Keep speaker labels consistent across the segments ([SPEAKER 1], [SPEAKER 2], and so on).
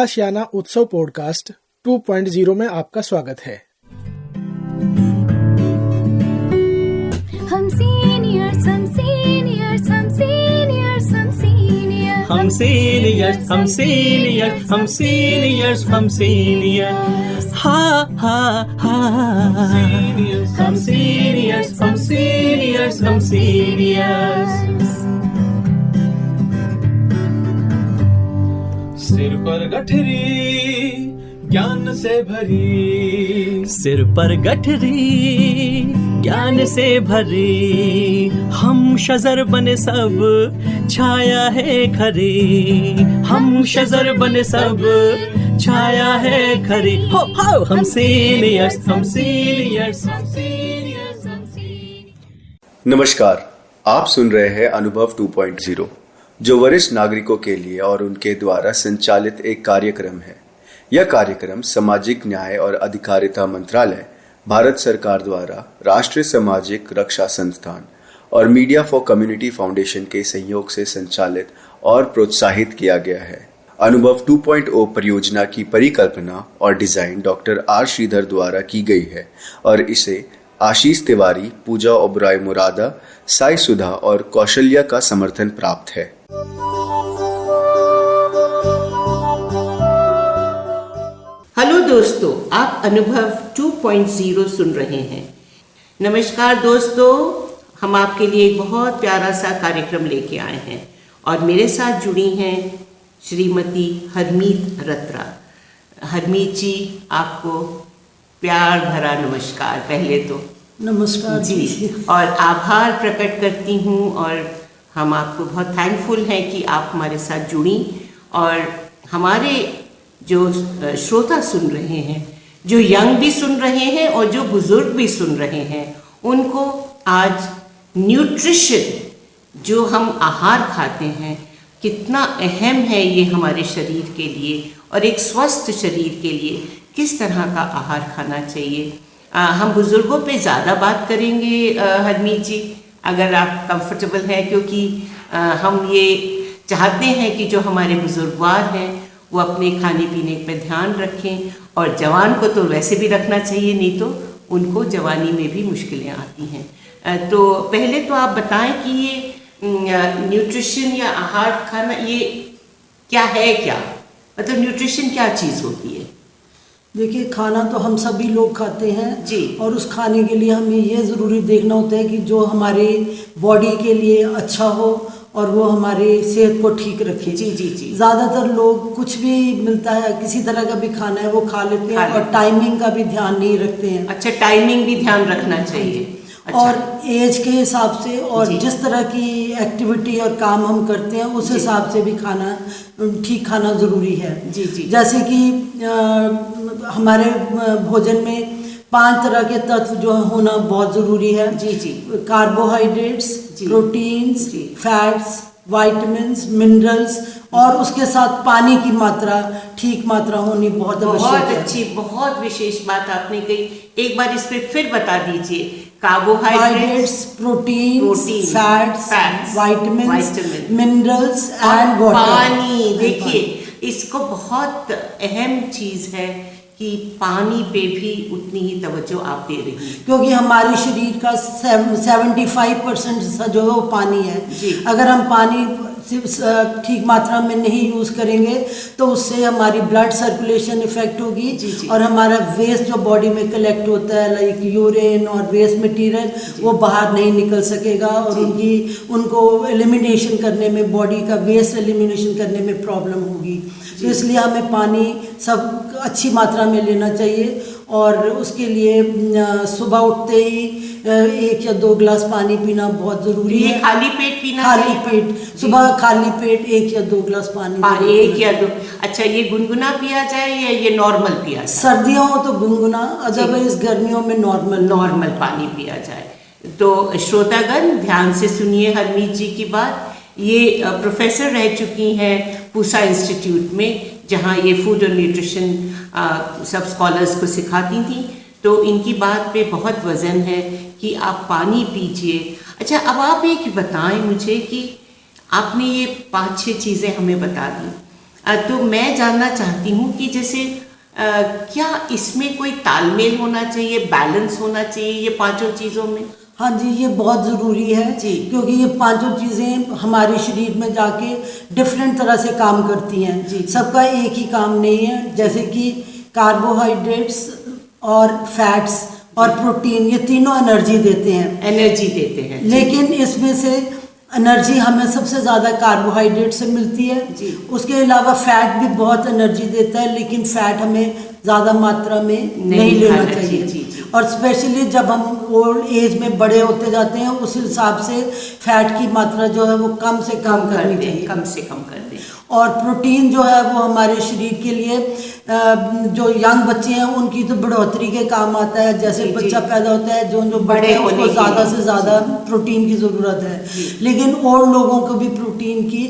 [SPEAKER 1] आशियाना उत्सव पॉडकास्ट 2.0 में आपका स्वागत है।
[SPEAKER 2] हम सीनियर्स हम सीनियर्स हम सीनियर्स हम सीनियर्स
[SPEAKER 3] हम सीनियर्स हम सीनियर्स हम सीनियर्स हम सीनियर्स हा हा हा हम सीनियर्स हम सीनियर्स हम सीनियर्स।
[SPEAKER 4] सिर पर गठरी ज्ञान से भरी,
[SPEAKER 3] सिर पर गठरी ज्ञान से भरी, हम शजर बने सब छाया है खरी, हम शजर बने सब छाया है खरी। हो हम सीनियर्स हम सीनियर्स हम सीनियर्स हम सीनियर्स।
[SPEAKER 5] नमस्कार, आप सुन रहे हैं अनुभव 2.0, जो वरिष्ठ नागरिकों के लिए और उनके द्वारा संचालित एक कार्यक्रम है। यह कार्यक्रम सामाजिक न्याय और अधिकारिता मंत्रालय, भारत सरकार द्वारा राष्ट्रीय सामाजिक रक्षा संस्थान और मीडिया फॉर कम्युनिटी फाउंडेशन के सहयोग से संचालित और प्रोत्साहित किया गया है। अनुभव 2.0 परियोजना की परिकल्पना और डिजाइन डॉक्टर आर श्रीधर द्वारा की गई है और इसे आशीष तिवारी, पूजा ओबराय मुरादा, साई सुधा और कौशल्या का समर्थन प्राप्त है।
[SPEAKER 6] हेलो दोस्तों, आप अनुभव 2.0 सुन रहे हैं। नमस्कार दोस्तों, हम आपके लिए एक बहुत प्यारा सा कार्यक्रम लेके आए हैं और मेरे साथ जुड़ी हैं श्रीमती हरमीत रत्रा। हरमीत जी, आपको प्यार भरा नमस्कार। पहले तो
[SPEAKER 7] नमस्कार
[SPEAKER 6] जी, और आभार प्रकट करती हूँ और हम आपको बहुत थैंकफुल हैं कि आप हमारे साथ जुड़ी और हमारे जो श्रोता सुन रहे हैं, जो यंग भी सुन रहे हैं और जो बुजुर्ग भी सुन रहे हैं, उनको आज न्यूट्रिशन, जो हम आहार खाते हैं, कितना अहम है ये हमारे शरीर के लिए और एक स्वस्थ शरीर के लिए किस तरह का आहार खाना चाहिए। हम बुज़ुर्गों पे ज़्यादा बात करेंगे हरमीत जी, अगर आप कंफर्टेबल हैं, क्योंकि हम ये चाहते हैं कि जो हमारे बुजुर्गवार हैं वो अपने खाने पीने पे ध्यान रखें और जवान को तो वैसे भी रखना चाहिए, नहीं तो उनको जवानी में भी मुश्किलें आती हैं। तो पहले तो आप बताएं कि ये न्यूट्रिशन या आहार खाना ये क्या है, क्या मतलब न्यूट्रिशन क्या चीज़ होती है?
[SPEAKER 7] देखिए, खाना तो हम सभी लोग खाते हैं
[SPEAKER 6] जी, और
[SPEAKER 7] उस खाने के लिए हमें ये ज़रूरी देखना होता है कि जो हमारे बॉडी के लिए अच्छा हो और वो हमारे सेहत को ठीक रखे।
[SPEAKER 6] जी जी जी।
[SPEAKER 7] ज़्यादातर लोग कुछ भी मिलता है, किसी तरह का भी खाना है वो खा लेते हैं और टाइमिंग का भी ध्यान नहीं रखते हैं।
[SPEAKER 6] अच्छा, टाइमिंग भी ध्यान रखना चाहिए। अच्छा।
[SPEAKER 7] और एज के हिसाब से और जिस तरह की एक्टिविटी और काम हम करते हैं उस हिसाब से भी खाना ठीक खाना ज़रूरी है। जी जी। जैसे कि हमारे भोजन में 5 तरह के तत्व जो होना बहुत ज़रूरी है। जी जी। Carbohydrates, proteins, fats, vitamins, minerals और उसके साथ पानी की मात्रा, ठीक मात्रा होनी बहुत आवश्यक है।
[SPEAKER 6] बहुत अच्छी, बहुत विशेष बात आपने कही। एक बार इस पर फिर बता दीजिए। Carbohydrates,
[SPEAKER 7] proteins, fats, vitamins, minerals and water.
[SPEAKER 6] पानी, देखिए इसको बहुत अहम चीज़ है कि पानी पे भी उतनी ही तवज्जो आप दे रही हैं,
[SPEAKER 7] क्योंकि हमारे शरीर का 75% हिस्सा जो है वो पानी है। अगर हम पानी ठीक मात्रा में नहीं यूज़ करेंगे तो उससे हमारी ब्लड सर्कुलेशन इफेक्ट होगी और हमारा वेस्ट जो बॉडी में कलेक्ट होता है, लाइक यूरिन और वेस्ट मटेरियल, वो बाहर नहीं निकल सकेगा और उनको एलिमिनेशन करने में, बॉडी का वेस्ट एलिमिनेशन करने में प्रॉब्लम होगी। तो इसलिए हमें पानी सब अच्छी मात्रा में लेना चाहिए और उसके लिए सुबह उठते ही 1 या 2 गिलास पानी पीना बहुत ज़रूरी है।
[SPEAKER 6] खाली पेट पीना,
[SPEAKER 7] खाली पेट, सुबह खाली पेट 1 या 2 गिलास पानी,
[SPEAKER 6] 1 या 2। अच्छा, ये गुनगुना पिया जाए या ये नॉर्मल पिया जाए?
[SPEAKER 7] सर्दियों हो तो गुनगुना, अदरवाइज गर्मियों में नॉर्मल
[SPEAKER 6] पानी पिया जाए। तो श्रोतागण ध्यान से सुनिए हरमीत जी की बात। ये प्रोफेसर रह चुकी हैं पूसा इंस्टीट्यूट में, जहाँ ये फूड और न्यूट्रिशन सब स्कॉलर्स को सिखाती थी। तो इनकी बात पे बहुत वज़न है कि आप पानी पीजिए। अच्छा, अब आप एक बताएं मुझे कि आपने ये 5-6 चीज़ें हमें बता दी, तो मैं जानना चाहती हूँ कि जैसे क्या इसमें कोई तालमेल होना चाहिए, बैलेंस होना चाहिए ये पांचों चीज़ों में?
[SPEAKER 7] हाँ जी, ये बहुत ज़रूरी है
[SPEAKER 6] जी।
[SPEAKER 7] क्योंकि ये पांचों चीज़ें हमारे शरीर में जाके डिफरेंट तरह से काम करती हैं।
[SPEAKER 6] जी।
[SPEAKER 7] सबका एक ही काम नहीं है। जैसे कि कार्बोहाइड्रेट्स और फैट्स और प्रोटीन, ये तीनों एनर्जी देते हैं। लेकिन इसमें से एनर्जी हमें सबसे ज़्यादा कार्बोहाइड्रेट से मिलती है।
[SPEAKER 6] जी।
[SPEAKER 7] उसके अलावा फैट भी बहुत एनर्जी देता है, लेकिन फैट हमें ज़्यादा मात्रा में नहीं लेना
[SPEAKER 6] खाना
[SPEAKER 7] चाहिए।
[SPEAKER 6] जी।
[SPEAKER 7] और स्पेशली जब हम ओल्ड एज में बड़े होते जाते हैं, उस हिसाब से फैट की मात्रा जो है वो कम से कम करनी चाहिए।
[SPEAKER 6] कम से कम कर दें।
[SPEAKER 7] और प्रोटीन जो है वो हमारे शरीर के लिए जो यंग बच्चे हैं उनकी तो बढ़ोतरी के काम आता है। जैसे
[SPEAKER 6] जी,
[SPEAKER 7] बच्चा पैदा होता है, जो
[SPEAKER 6] बड़े
[SPEAKER 7] बड़े
[SPEAKER 6] होने
[SPEAKER 7] उसको
[SPEAKER 6] के
[SPEAKER 7] ज़्यादा
[SPEAKER 6] लिए।
[SPEAKER 7] से ज़्यादा प्रोटीन की ज़रूरत है। लेकिन और लोगों को भी प्रोटीन की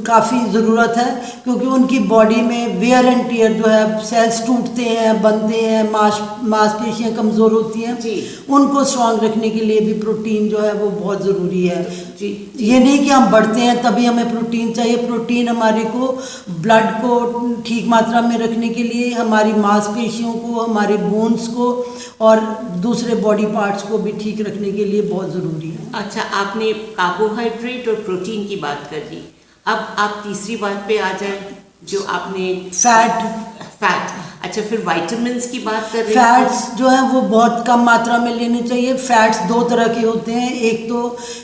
[SPEAKER 7] काफ़ी ज़रूरत है, क्योंकि उनकी बॉडी में वेयर एंड टियर जो है, सेल्स टूटते हैं, बनते हैं, मांसपेशियाँ कमज़ोर होती हैं।
[SPEAKER 6] जी।
[SPEAKER 7] उनको स्ट्रांग रखने के लिए भी प्रोटीन जो है वो बहुत ज़रूरी है।
[SPEAKER 6] जी।
[SPEAKER 7] ये नहीं कि हम बढ़ते हैं तभी हमें प्रोटीन चाहिए। प्रोटीन हमारे को ब्लड को ठीक मात्रा में रखने के लिए, हमारी मांसपेशियों को, हमारे बोन्स को और दूसरे बॉडी पार्ट्स को भी ठीक रखने के लिए बहुत ज़रूरी है।
[SPEAKER 6] अच्छा, आपने कार्बोहाइड्रेट और प्रोटीन की बात कर दी। अब आप तीसरी बात पे आ जाए, जो आपने फैट। अच्छा, फिर विटामिन्स की बात कर रहे हैं।
[SPEAKER 7] फैट्स जो है वो बहुत कम मात्रा में लेने चाहिए। फैट्स दो तरह के होते हैं। एक तो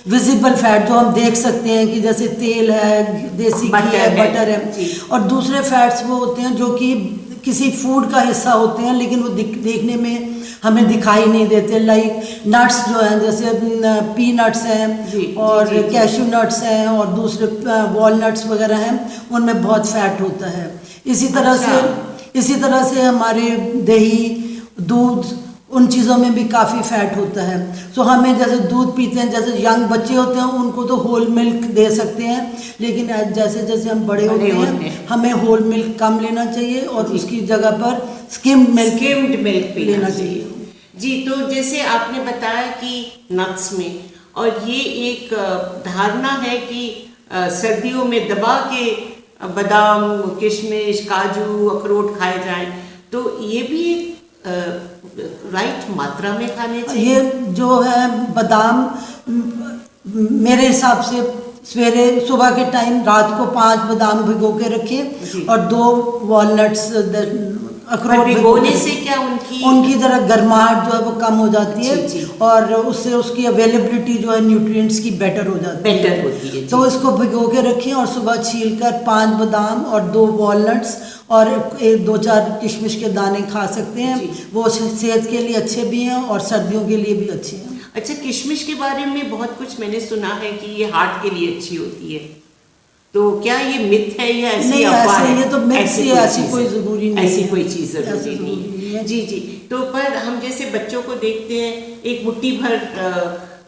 [SPEAKER 7] विजिबल फैट जो हम देख सकते हैं कि जैसे तेल है, देसी घी है, बटर है।
[SPEAKER 6] जी।
[SPEAKER 7] और दूसरे फैट्स वो होते हैं जो कि किसी फूड का हिस्सा होते हैं, लेकिन वो देखने में हमें दिखाई नहीं देते। लाइक नट्स जो हैं, जैसे पीनट्स हैं और कैशू नट्स हैं और दूसरे वॉलनट्स वगैरह हैं, उनमें बहुत फैट होता है। इसी तरह से हमारे दही, दूध, उन चीज़ों में भी काफ़ी फैट होता है। सो हमें जैसे दूध पीते हैं, जैसे यंग बच्चे होते हैं उनको तो होल मिल्क दे सकते हैं, लेकिन जैसे जैसे हम बड़े होते हैं हमें होल मिल्क कम लेना चाहिए और उसकी जगह पर स्किम्ड मिल्क लेना चाहिए।
[SPEAKER 6] जी, तो जैसे आपने बताया कि नट्स में, और ये एक धारणा है कि सर्दियों में दबा के बादाम, किशमिश, काजू, अखरोट खाए जाएं, तो ये भी राइट मात्रा में खाने चाहिए।
[SPEAKER 7] ये जो है बादाम मेरे हिसाब से सवेरे सुबह के टाइम रात को 5 बादाम भिगो के रखें और 2 वॉलनट्स अखरोट
[SPEAKER 6] भिगोने से क्या
[SPEAKER 7] उनकी जरा गर्माहट जो है वो कम हो जाती है।
[SPEAKER 6] जी।
[SPEAKER 7] और उससे उसकी अवेलेबिलिटी जो है न्यूट्रिएंट्स की बेटर हो जाती है। तो इसको भिगो के रखें और सुबह छीलकर 5 बादाम और 2 वॉलनट्स और 2-4 किशमिश के दाने खा सकते हैं। वो सेहत के लिए अच्छे भी हैं और सर्दियों के लिए भी अच्छे हैं।
[SPEAKER 6] अच्छा, किशमिश के बारे में बहुत कुछ मैंने सुना है कि ये हार्ट के लिए अच्छी होती है, तो क्या ये मिथ है या ऐसी अफवाह है?
[SPEAKER 7] ये तो मिथ से, ऐसी कोई ज़रूरी नहीं है।
[SPEAKER 6] ऐसी कोई चीज़ ज़रूरी नहीं है। जी। तो पर हम जैसे बच्चों को देखते हैं, एक मुट्ठी भर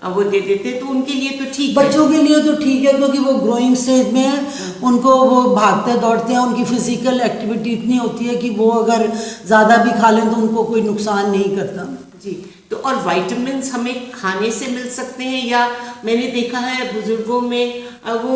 [SPEAKER 6] वो दे देते हैं, तो उनके लिए तो ठीक है।
[SPEAKER 7] बच्चों के लिए तो ठीक है, क्योंकि वो ग्रोइंग स्टेज में है, उनको वो भागते दौड़ते हैं, उनकी फिजिकल एक्टिविटी इतनी होती है कि वो अगर ज़्यादा भी खा लें तो उनको कोई नुकसान नहीं करता।
[SPEAKER 6] जी। तो और विटामिन्स हमें खाने से मिल सकते हैं, या मैंने देखा है बुजुर्गों में वो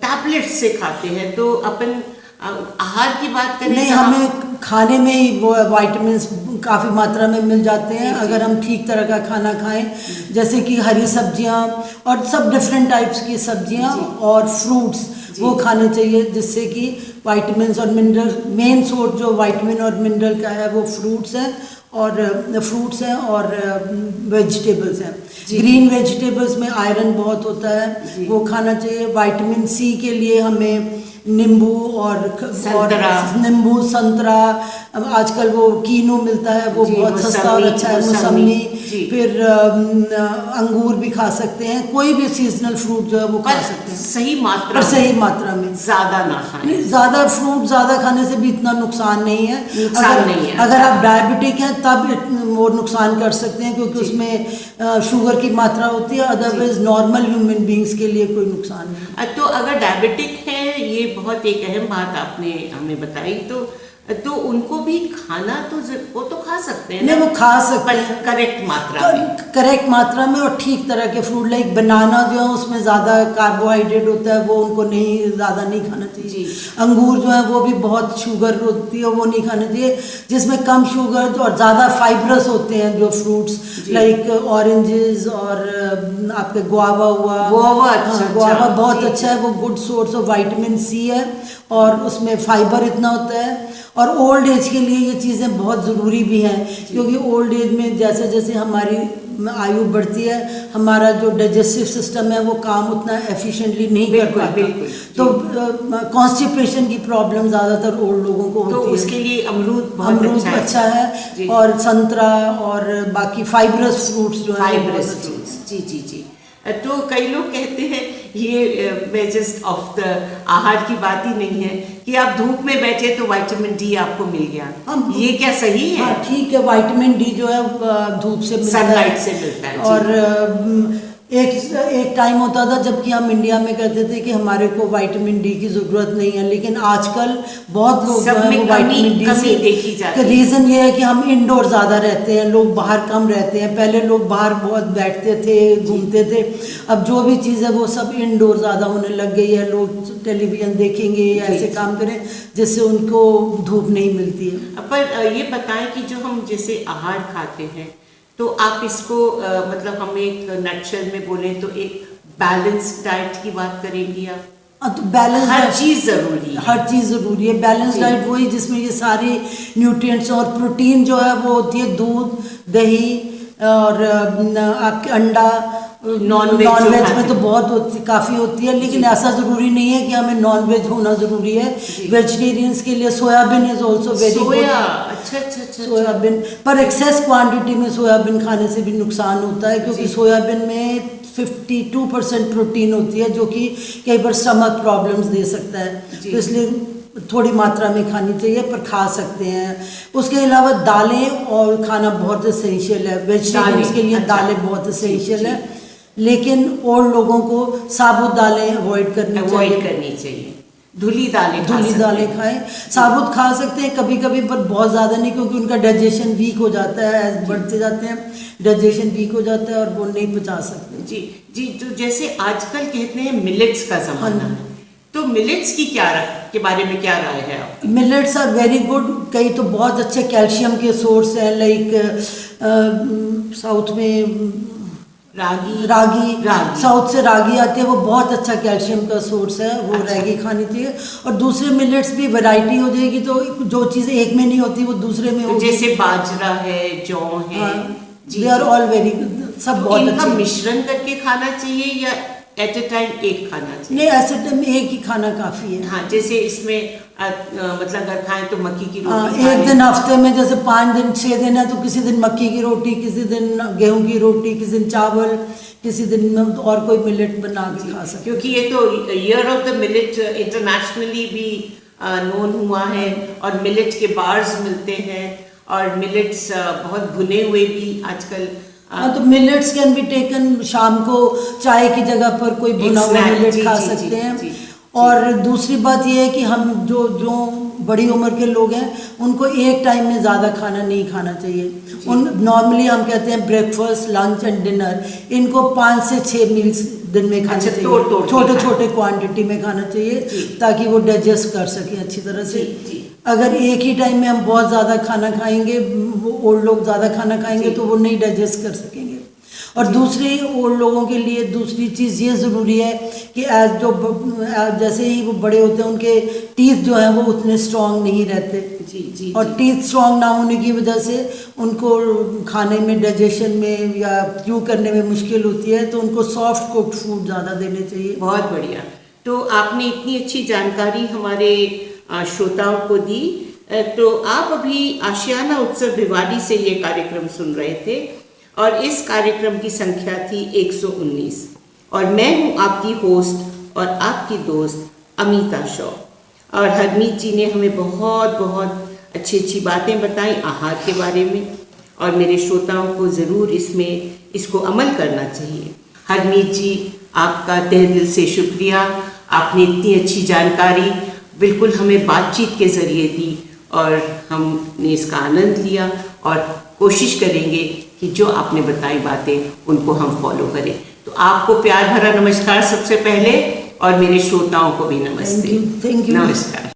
[SPEAKER 6] टैबलेट से खाते हैं, तो अपन आहार की बात करें
[SPEAKER 7] नहीं, हमें खाने में ही वो विटामिन्स काफ़ी मात्रा में मिल जाते हैं अगर हम ठीक तरह का खाना खाएं, जैसे कि हरी सब्जियां और सब डिफरेंट टाइप्स की सब्जियां और फ्रूट्स वो खाने चाहिए, जिससे कि विटामिन्स और मिनरल, मेन सोर्स जो विटामिन और मिनरल का है वो फ्रूट्स हैं और वेजिटेबल्स हैं। ग्रीन वेजिटेबल्स में आयरन बहुत होता है, वो खाना चाहिए। विटामिन सी के लिए हमें नींबू और संतरा, आजकल वो कीनू मिलता है, वो बहुत सस्ता और अच्छा है, मौसमी, फिर अंगूर भी खा सकते हैं। कोई भी सीजनल फ्रूट जो है वो खा सकते हैं, सही मात्रा में, ज़्यादा ना खाएं। ज़्यादा फ्रूट ज़्यादा खाने से भी इतना नुकसान नहीं है। अगर आप डायबिटिक हैं तब वो नुकसान कर सकते हैं, क्योंकि उसमें शुगर की मात्रा होती है। अदरवाइज नॉर्मल ह्यूमन बींग्स के लिए कोई नुकसान नहीं।
[SPEAKER 6] तो अगर डायबिटिक है, ये बहुत एक अहम बात आपने हमें बताई, तो तो उनको भी खाना तो वो तो खा सकते हैं
[SPEAKER 7] नहीं,
[SPEAKER 6] ना?
[SPEAKER 7] वो खा सकते हैं
[SPEAKER 6] करेक्ट मात्रा में।
[SPEAKER 7] करेक्ट मात्रा में और ठीक तरह के फ्रूट, लाइक बनाना जो है उसमें ज़्यादा कार्बोहाइड्रेट होता है, वो उनको नहीं ज़्यादा नहीं खाना चाहिए। अंगूर जो है वो भी बहुत शुगर होती है, वो नहीं खाना चाहिए। जिसमें कम शुगर और ज़्यादा फाइब्रस होते हैं जो फ्रूट्स, लाइक ऑरेंजेस और आपके गुआवा हुआ। गुआवा बहुत अच्छा है, वो good source of vitamin C है और उसमें फाइबर इतना होता है। और ओल्ड एज के लिए ये चीज़ें बहुत ज़रूरी भी हैं, क्योंकि ओल्ड एज में जैसे जैसे हमारी आयु बढ़ती है, हमारा जो डाइजेस्टिव सिस्टम है वो काम उतना एफिशिएंटली नहीं कर पाता, तो कॉन्स्टिपेशन की प्रॉब्लम ज़्यादातर ओल्ड लोगों को होती है।
[SPEAKER 6] तो उसके लिए अमरूद बहुत
[SPEAKER 7] अच्छा है और संतरा और बाकी फाइब्रस फ्रूट्स जो है
[SPEAKER 6] फाइब्रस फ्रूट्स। जी जी जी। तो कई लोग कहते हैं ये मैं जस्ट ऑफ द आहार की बात ही नहीं है कि आप धूप में बैठे तो विटामिन डी आपको मिल गया, ये क्या सही है?
[SPEAKER 7] हाँ ठीक है, विटामिन डी जो है धूप से मिलता है,
[SPEAKER 6] सनलाइट से मिलता है।
[SPEAKER 7] और एक टाइम होता था जबकि हम इंडिया में कहते थे कि हमारे को विटामिन डी की ज़रूरत नहीं है, लेकिन आजकल बहुत लोग जो है वो विटामिन डी से
[SPEAKER 6] देखी जाती है।
[SPEAKER 7] रीज़न ये है कि हम इंडोर ज़्यादा रहते हैं, लोग बाहर कम रहते हैं। पहले लोग बाहर बहुत बैठते थे, घूमते थे, अब जो भी चीज़ है वो सब इंडोर ज़्यादा होने लग गई है। लोग टेलीविज़न देखेंगे या ऐसे काम करें जिससे उनको धूप नहीं मिलती है।
[SPEAKER 6] पर ये बताएं कि जो हम जैसे आहार खाते हैं तो आप इसको मतलब हम एक नटशेल में बोले तो एक बैलेंस डाइट की बात करेंगी आप?
[SPEAKER 7] तो बैलेंस
[SPEAKER 6] हर चीज़ ज़रूरी है,
[SPEAKER 7] हर चीज़ ज़रूरी है। बैलेंस डाइट वही जिसमें ये सारे न्यूट्रिएंट्स और प्रोटीन जो है वो होती है दूध, दही और आपके अंडा। नॉन वेज में तो बहुत काफ़ी होती है, लेकिन ऐसा ज़रूरी नहीं है कि हमें नॉन वेज होना ज़रूरी है। वेजिटेरियंस के लिए soybean is also very good.
[SPEAKER 6] अच्छा।
[SPEAKER 7] सोयाबीन पर एक्सेस क्वांटिटी में सोयाबीन खाने से भी नुकसान होता है, क्योंकि सोयाबीन में 52% प्रोटीन होती है जो कि कई बार स्टमक प्रॉब्लम्स दे सकता है, तो इसलिए थोड़ी मात्रा में खानी चाहिए, पर खा सकते हैं। उसके अलावा दालें और खाना बहुत एसेंशियल है, वेजिटेरियंस के लिए दालें बहुत एसेंशियल है, लेकिन ओल्ड लोगों को साबुत दालें अवॉइड करनी चाहिए।
[SPEAKER 6] धुली दालें
[SPEAKER 7] खाएं। साबुत खा सकते हैं कभी कभी, पर बहुत ज़्यादा नहीं, क्योंकि उनका डाइजेशन वीक हो जाता है, एज बढ़ते जाते हैं डाइजेशन वीक हो जाता है और वो नहीं पचा सकते।
[SPEAKER 6] जी। तो जैसे आजकल कहते हैं मिलेट्स का ज़माना है, तो मिलेट्स की के बारे में क्या राय है आपकी?
[SPEAKER 7] Millets are very good. कई तो बहुत अच्छे कैल्शियम के सोर्स हैं, लाइक साउथ में रागी साउथ से रागी आती है, वो बहुत अच्छा कैल्शियम का सोर्स है, वो रागी खानी चाहिए। और दूसरे मिलेट्स भी वैरायटी हो जाएगी, तो जो चीज़ एक में नहीं होती वो दूसरे में होगी,
[SPEAKER 6] जैसे बाजरा है, जौ है।
[SPEAKER 7] दे आर ऑल वेरी सब बहुत
[SPEAKER 6] इनका मिश्रण करके खाना चाहिए या एट ए टाइम एक खाना चाहिए?
[SPEAKER 7] नहीं, एट ए टाइम एक ही खाना काफ़ी है।
[SPEAKER 6] हाँ, जैसे इसमें मतलब अगर खाएं तो मक्की की रोटी,
[SPEAKER 7] एक दिन हफ्ते में जैसे 5 दिन 6 दिन है तो किसी दिन मक्की की रोटी, किसी दिन गेहूं की रोटी, किसी दिन चावल, किसी दिन और कोई मिलेट बना के खा सकते।
[SPEAKER 6] क्योंकि ये तो year of the millet internationally भी नोन हुआ है, और मिलेट के बार्स मिलते हैं, और मिलेट्स बहुत भुने हुए भी आजकल।
[SPEAKER 7] तो मिलेट्स कैन बी टेकन, शाम को चाय की जगह पर कोई भुना हुआ मिलेट खा सकते हैं। और दूसरी बात यह है कि हम जो बड़ी उम्र के लोग हैं उनको एक टाइम में ज़्यादा खाना नहीं खाना चाहिए। नॉर्मली हम कहते हैं ब्रेकफास्ट, लंच एंड डिनर, इनको 5 से 6 मील्स दिन में खाना चाहिए, छोटे क्वांटिटी में खाना चाहिए, ताकि वो डाइजेस्ट कर सकें अच्छी तरह से। अगर एक ही टाइम में हम बहुत ज़्यादा खाना खाएंगे, ओल्ड लोग ज़्यादा खाना खाएंगे तो वो नहीं डाइजेस्ट कर सकेंगे। और दूसरी ओल्ड लोगों के लिए दूसरी चीज़ ये ज़रूरी है कि जैसे ही वो बड़े होते हैं उनके टीथ जो हैं वो उतने स्ट्रॉन्ग नहीं रहते। और टीथ स्ट्रॉन्ग ना होने की वजह से उनको खाने में, डाइजेशन में या च्यू करने में मुश्किल होती है, तो उनको सॉफ्ट कुक्ड फूड ज़्यादा देने चाहिए।
[SPEAKER 6] बहुत बढ़िया। तो आपने इतनी अच्छी जानकारी हमारे श्रोताओं को दी। तो आप अभी आशियाना उत्सव भिवाड़ी से ये कार्यक्रम सुन रहे थे, और इस कार्यक्रम की संख्या थी 119, और मैं हूँ आपकी होस्ट और आपकी दोस्त अमिता शॉ। और हरमीत जी ने हमें बहुत बहुत अच्छी बातें बताई आहार के बारे में, और मेरे श्रोताओं को ज़रूर इसको अमल करना चाहिए। हरमीत जी, आपका तहे दिल से शुक्रिया। आपने इतनी अच्छी जानकारी बिल्कुल हमें बातचीत के ज़रिए दी, और हमने इसका आनंद लिया और कोशिश करेंगे कि जो आपने बताई बातें उनको हम फॉलो करें। तो आपको प्यार भरा नमस्कार सबसे पहले, और मेरे श्रोताओं को भी नमस्ते।
[SPEAKER 7] Thank you.
[SPEAKER 6] नमस्कार।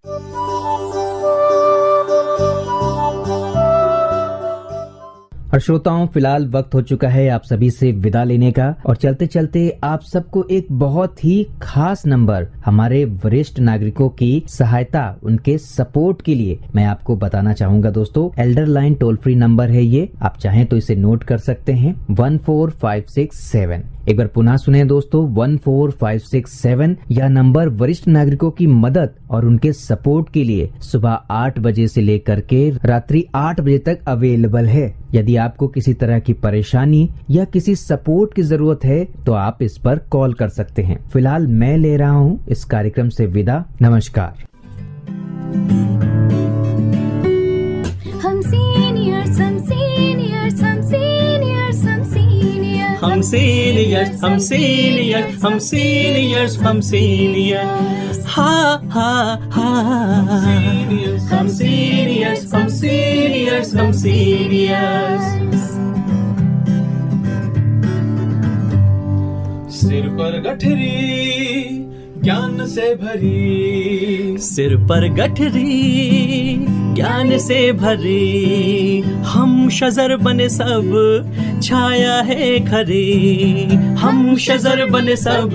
[SPEAKER 8] और श्रोताओं, फिलहाल वक्त हो चुका है आप सभी से विदा लेने का, और चलते चलते आप सबको एक बहुत ही खास नंबर हमारे वरिष्ठ नागरिकों की सहायता, उनके सपोर्ट के लिए मैं आपको बताना चाहूंगा दोस्तों। Elder line toll free number है ये, आप चाहें तो इसे नोट कर सकते हैं, 14567। एक बार पुनः सुने दोस्तों, 14567। यह नंबर वरिष्ठ नागरिकों की मदद और उनके सपोर्ट के लिए सुबह 8 बजे से लेकर के रात्रि 8 बजे तक अवेलेबल है। यदि आपको किसी तरह की परेशानी या किसी सपोर्ट की जरूरत है तो आप इस पर कॉल कर सकते हैं। फिलहाल मैं ले रहा हूं इस कार्यक्रम से विदा। नमस्कार।
[SPEAKER 2] हम सीनियर्स हम सीनियर्स हम सीनियर्स हम सीनियर्स
[SPEAKER 3] हम सीनियर्स हम सीनियर्स हम सीनियर्स हम सीनियर्स, हा हा हा, हम सीनियर्स हम सीनियर्स हम सीनियर्स।
[SPEAKER 4] सिर पर गठरी ज्ञान से भरी,
[SPEAKER 3] सिर पर गठरी ज्ञान से भरी, हम शजर बने सब छाया है खरी, हम शजर बने सब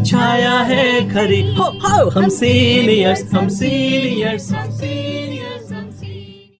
[SPEAKER 3] छाया है खरी। हो हम सीनियर्स हम सीनियर्स हम सीनियर्स।